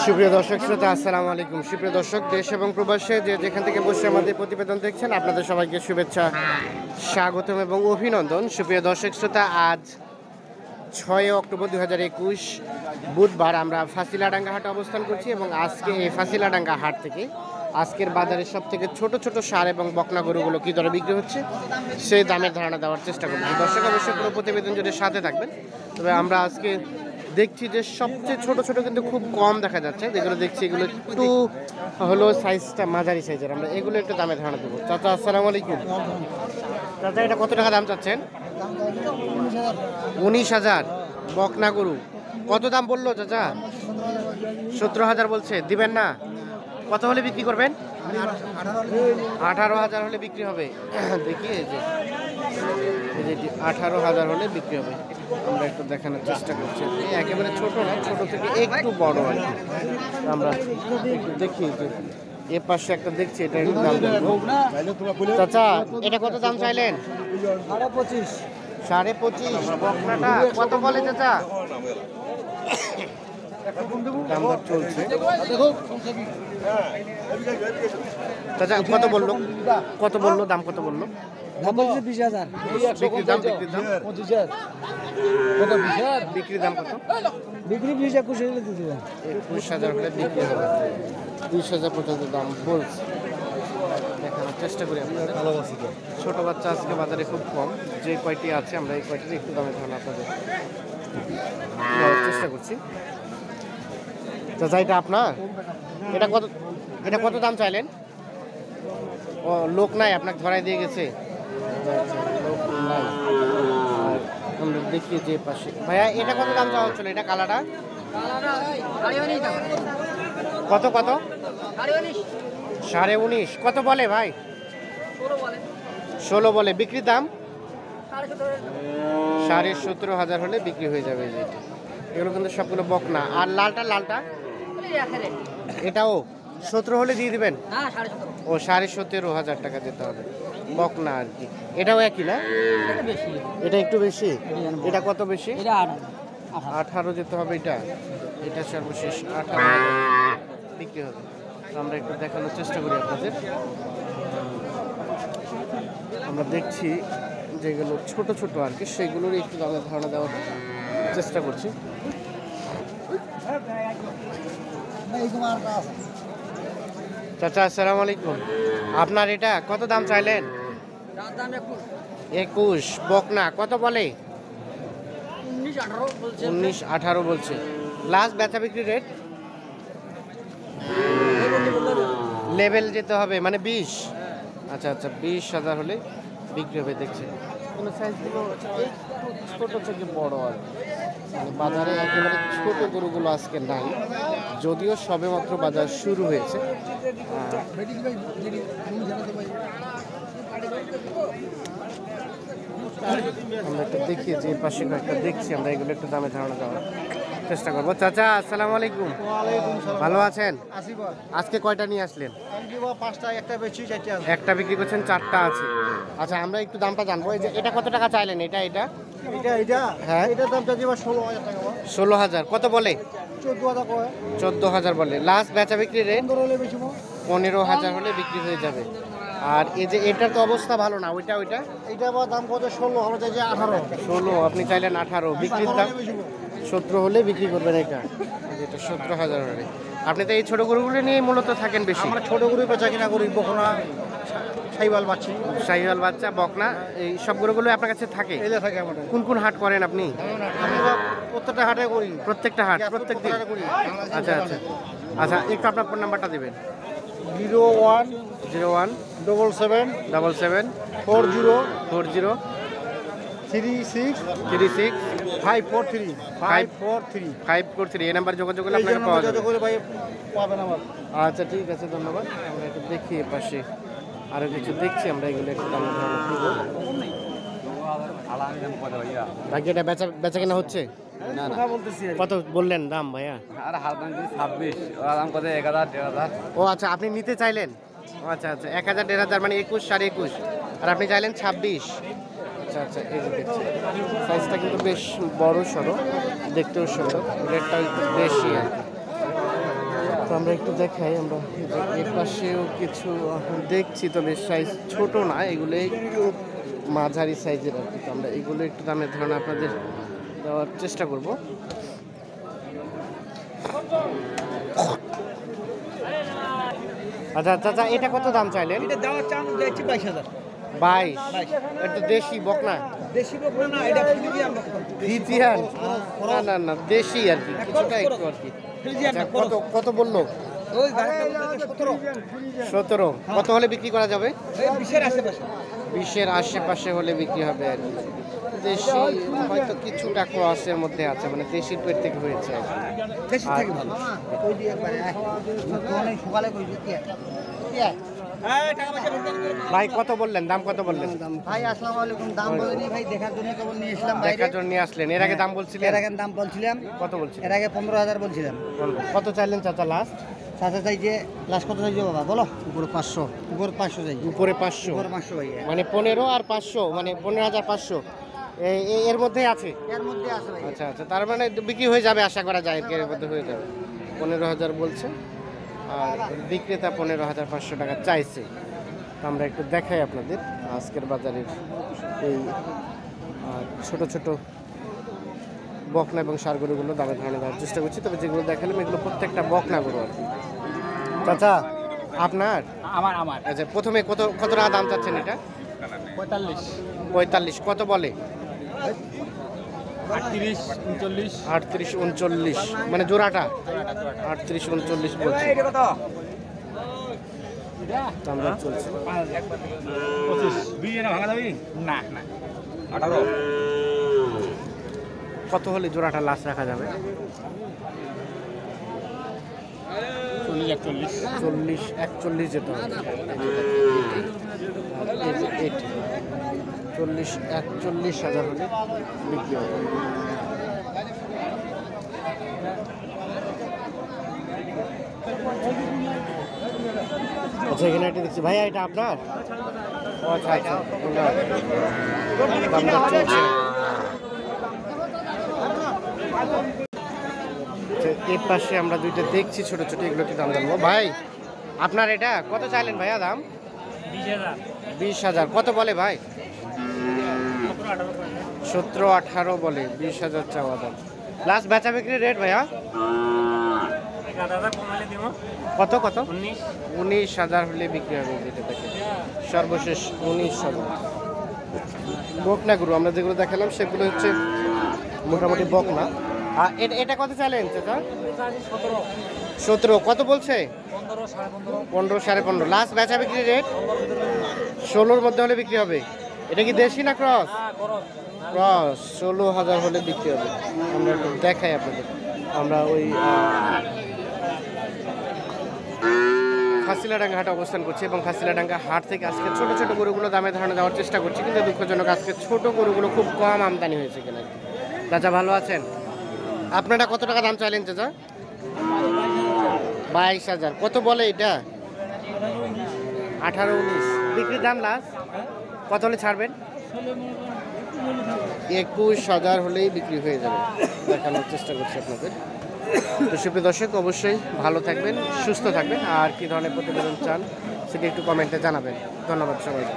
সুপ্রিয় দর্শক শ্রোতা, আসসালামু আলাইকুম। সুপ্রিয় দর্শক, দেশ এবং প্রবাসে যে যেখান থেকে বসে আমাদের প্রতিবেদন দেখছেন, আপনাদের সবাইকে শুভেচ্ছা, স্বাগতম এবং অভিনন্দন। সুপ্রিয় দর্শক শ্রোতা, আজ 6 অক্টোবর 2021 বুধবার আমরা ফাঁসিলাডাঙ্গা হাটে অবস্থান করছি এবং আজকে এই ফাঁসিলাডাঙ্গা হাট থেকে আজকের বাজারে সব থেকে ছোট ছোট ষাঁড় এবং বকনা গরুগুলো কী দরে বিক্রি হচ্ছে সেই দামের ধারণা দেওয়ার চেষ্টা করছি। দর্শক অবশ্যই পুরো প্রতিবেদন যদি সাথে থাকবেন। তবে আমরা আজকে দেখছি যে সবচেয়ে ছোট ছোট কিন্তু খুব কম দেখা যাচ্ছে, যেগুলো দেখছি এগুলো একটু হলো সাইজটা মাঝারি সাইজের। আমরা এগুলো একটু দামে ধারণা দেবো। চাচা আসসালামু আলাইকুম। চাচা, এটা কত টাকা দাম চাচ্ছেন? 19,000 বকনা গরু। কত দাম বললো চাচা? 17,000 বলছে। দিবেন না? কত হলে বিক্রি করবেন? 18,000 হলে বিক্রি হবে। দেখি এই যে 18,000 হলে বিক্রি হবে। আমরা একটু দেখানোর চেষ্টা করছি। একেবারে ছোট না, ছোট থেকে একটু বড় আর কি। আমরা একটু দেখি যে এ পাশে একটা দেখছি, এটা একটু দাম দেখবো। চাচা, এটা কত দাম চাইলেন? 25,500 বকনাটা কত বলে চাচা? দাম দর চলছে। চাচা কত বললো? কত বললো দাম? কত বললো? 20,000 বিক্রির দাম? বিক্রির দাম 25,000 কত 20,000 বিক্রির দাম কত? বিক্রি 20-21 হলে দিতে দেন। 21,000 হলে বিক্রি হবে। 20,000 পর্যন্ত দাম বলছে। দেখানোর চেষ্টা করি আপনাদের। ছোট বাচ্চা আজকে বাজারে খুব কম, যে কয়টি আছে আমরা এই কয়টির একটু দামে ধারণা আপনাদের দেওয়ার চেষ্টা করছি। চাচা, এটা আপনার? এটা কত? এটা কত দাম চাইলেন? ও, লোক নাই, আপনাকে ধরাই দিয়ে গেছে। লোক নাই। আর আমরা দেখি যে পাশে ভাইয়া, এটা কত দাম চাওয়া হচ্ছিল? এটা কালাটা কত? কত? 19.5 কত বলে ভাই? 16 বলে। বিক্রির দাম 17,500 হলে বিক্রি হয়ে যাবে। এগুলো কিন্তু সবগুলো বকনা। আর লালটা? লালটা এটাও 17 হলে দিয়ে দিবেন? ও, 17,500 টাকা দিতে হবে। বকনা আর কি। এটাও একই না? এটা একটু বেশি। এটা কত বেশি? 18 যেতে হবে। এটা এটা সর্বশেষ 18,000 বিক্রি হবে। আমরা একটু দেখানোর চেষ্টা করি আপনাদের। আমরা দেখছি যেগুলো ছোট ছোট আর কি, সেগুলোর একটু দামের ধারণা দেওয়ার চেষ্টা করছি। চাচা আসসালামু আলাইকুম। আপনার এটা কত দাম চাইলেন? 21 বকনা কত বলে? 19-18 বলছে। লাস্ট বেচা বিক্রি রেট লেভেল যেতে হবে মানে 20। আচ্ছা আচ্ছা, 20,000 হলে বিক্রি হবে। দেখছি কোনো সাইজগুলো ছোট থেকে বড় আর মানে বাজারে একেবারে ছোট গরুগুলো আজকে নাই, যদিও সবে মাত্র বাজার শুরু হয়েছে। আমরা একটু দেখি যে পাশে কয়েকটা দেখছি, আমরা এগুলো একটু দামে ধারণা দেওয়ার চেষ্টা করবো। চাচা আসসালামু আলাইকুম। ভালো আছেন? আজকে কয়টা নিয়ে আসলেন? একটা বিক্রি করছেন, 4টা আছে। আচ্ছা, আমরা একটু দামটা জানবো। এই যে এটা কত টাকা চাইলেন? এটা এটা হ্যাঁ, এটা দাম চাইছি 16,000 কত বলে? 14,000 বলে। লাস্ট বেচা বিক্রি রেট 15,000 হলে বিক্রি হয়ে যাবে। আর এই যে এটার তো অবস্থা ভালো না, ওইটা এটা দাম কত? 16। আমরা চাইছি 18। 16 আপনি চাইলেন 18। বিক্রির দাম 17 হলে বিক্রি করবেন। এটা 17,000 হলে। আপনি তো এই ছোট গরুগুলো নিয়ে মূলত থাকেন বেশি? আমরা ছোট গরু বেচা কিনা করি, বকনা, শাহিওয়াল বাচ্চা, বকনা, এই সব গরুগুলো আপনার কাছে থাকে? থাকে আমাদের। কোন কোন হাট করেন আপনি? প্রত্যেকটা হাটে করি। প্রত্যেকটা হাট, প্রত্যেক দিন? আচ্ছা আচ্ছা আচ্ছা, একটু আপনার ফোন নাম্বারটা দেবেন। 01 01 77 77 40 40 36 36 543 543। এই নাম্বার যোগাযোগ করলে আপনাকে পাওয়া যাবে। ভাই পাবেন আমার। আচ্ছা ঠিক আছে, ধন্যবাদ। আমরা একটু দেখি পাশে আরো কিছু দেখছি, আমরা এগুলো একটু দাম দিব। ভাগ্য এটা বেচা কেনা হচ্ছে? কত বললেন দাম ভাইয়া? আর হাল 26 ওরা দাম কত? 1,000 1,500। ও আচ্ছা, আপনি নিতে চাইলেন? আচ্ছা আচ্ছা, 1,000 1,500 মানে 21 21.5, আর আপনি চাইলেন 26। আচ্ছা আচ্ছা, এই যে দেখছি সাইজটা কিন্তু বেশ বড় সড়ো, দেখতেও সুন্দর, রেটটা একটু বেশি আর কি। তো আমরা একটু দেখাই, আমরা এই যে এর পাশেও কিছু দেখছি, তবে সাইজ ছোট না, এগুলো একটু মাঝারি সাইজের আর কি। তো আমরা এগুলো একটু দামের ধারণা আপনাদের দেওয়ার চেষ্টা করব। আচ্ছা চাচা, এটা কত দাম চাইলেন? এটা দেওয়ার চান যাচ্ছি 22,000। 22? এটা দেশি বকনা? দেশি বকনা না, এটা ফ্রিজিয়ান বকনা। ফ্রিজিয়ান? না না না, দেশি আর কি, কিছুটা একটু আর কি। আচ্ছা, কত কত বললো? ওই গাড়িটা বলতে 17। 17? কত হলে বিক্রি করা যাবে? এই 20-এর আশেপাশে। 20-এর আশেপাশে হলে বিক্রি হবে আর কি। দেশি হয়তো কিছুটা ক্রসের মধ্যে আছে, মানে দেশির পেট থেকে হয়েছে আর কি। দেশি থেকে ভালো। কই দিয়ে একবারে অনেক সকালে কই দিতে ভাই কত বললেন, দাম কত বললেন? ভাই আসসালামু আলাইকুম। দাম বলিনি ভাই, দেখার জন্য কেবল নিয়ে এসলাম বাইরে। দেখার জন্য নিয়ে আসলেন? এর আগে দাম বলছিলেন? এর আগে দাম বলছিলাম, কত বলছিলেন? এর আগে 15,000 বলছিলাম। কত চাইলেন চাচা লাস্ট? সাথে চাই যে লাস্ট কত চাইছো বাবা বলো? উপরে 500। উপরে 500 চাই। উপরে 500? উপরে 500 ভাই। মানে 15 আর 500, মানে 15,500 এর মধ্যে আছে? এর মধ্যে আছে ভাই। আচ্ছা আচ্ছা, তার মানে বিক্রি হয়ে যাবে, আশা করা যায় এর মধ্যে হয়ে যাবে। 15,000 বলছে আর বিক্রেতা 15,500 টাকা চাইছে। তো আমরা একটু দেখাই আপনাদের আজকের বাজারের এই ছোট ছোট বকনা এবং ষাঁড় গরুগুলো দামে ধারণা দেওয়ার চেষ্টা করছি। তবে যেগুলো দেখালাম এগুলো প্রত্যেকটা বকনা গরু আর কি। চাচা আপনার? আমার আচ্ছা, প্রথমে কত কত টাকা দাম চাচ্ছেন এটা? 45, 45? কত বলে? 38, 39। 38, 39 মানে জোড়াটা? 38, 39 বলছে। তো আমরা চলছি। 25, 20 না ভাঙা যাবে? না না, 18। কত হলে জোড়াটা লাশ রাখা যাবে? 40, 41। 40, 41 যেতে হবে। 40, 41,000 হলে বিক্রি হবে। আচ্ছা, এখানে একটা দেখছি ভাইয়া, এটা আপনার? ও আচ্ছা আচ্ছা, দামটা চলছে। এর পাশে আমরা দুইটা দেখছি ছোট ছোট, এগুলো একটু দাম জানবো। ভাই আপনার এটা কত চাইলেন ভাইয়া দাম? 20,000। কত বলে ভাই? 17-18 বলে, 20,000 চাওয়া দাম। লাস্ট বেচা বিক্রি রেট ভাইয়া? কত কত? 19,000 হলে বিক্রি হবে যেটা থেকে, সর্বশেষ 19,000। বকনা গরু আমরা যেগুলো দেখালাম সেগুলো হচ্ছে মোটামুটি বকনা। আর এটা কত চাইলেন চাচা? 17। কত বলছে? 15, 15.5। লাস্ট বেচা বিক্রি রেট 16-র মধ্যে হলে বিক্রি হবে। এটা কি দেশি না ক্রস? ক্রস। 16,000 হলে বিক্রি হবে। আমরা একটু দেখাই আপনাদের। আমরা ওই খাসিলাডাঙ্গা হাটে অবস্থান করছি এবং খাসিলাডাঙ্গা হাট থেকে আজকে ছোট ছোট গরুগুলো দামে ধারণা দেওয়ার চেষ্টা করছি, কিন্তু দুঃখজনক আজকে ছোট গরুগুলো খুব কম আমদানি হয়েছে কিনা। চাচা ভালো আছেন? আপনারা কত টাকা দাম চাইলেন চাচা? 22,000। কত বলে এটা? 18-19 বিক্রির দাম। লাস্ট কত হলে ছাড়বেন? 21,000 হলেই বিক্রি হয়ে যাবে। দেখানোর চেষ্টা করছি আপনাদের। তো সুপ্রিয় দর্শক, অবশ্যই ভালো থাকবেন, সুস্থ থাকবেন, আর কি ধরনের প্রতিবেদন চান সেটি একটু কমেন্টে জানাবেন। ধন্যবাদ সবাইকে।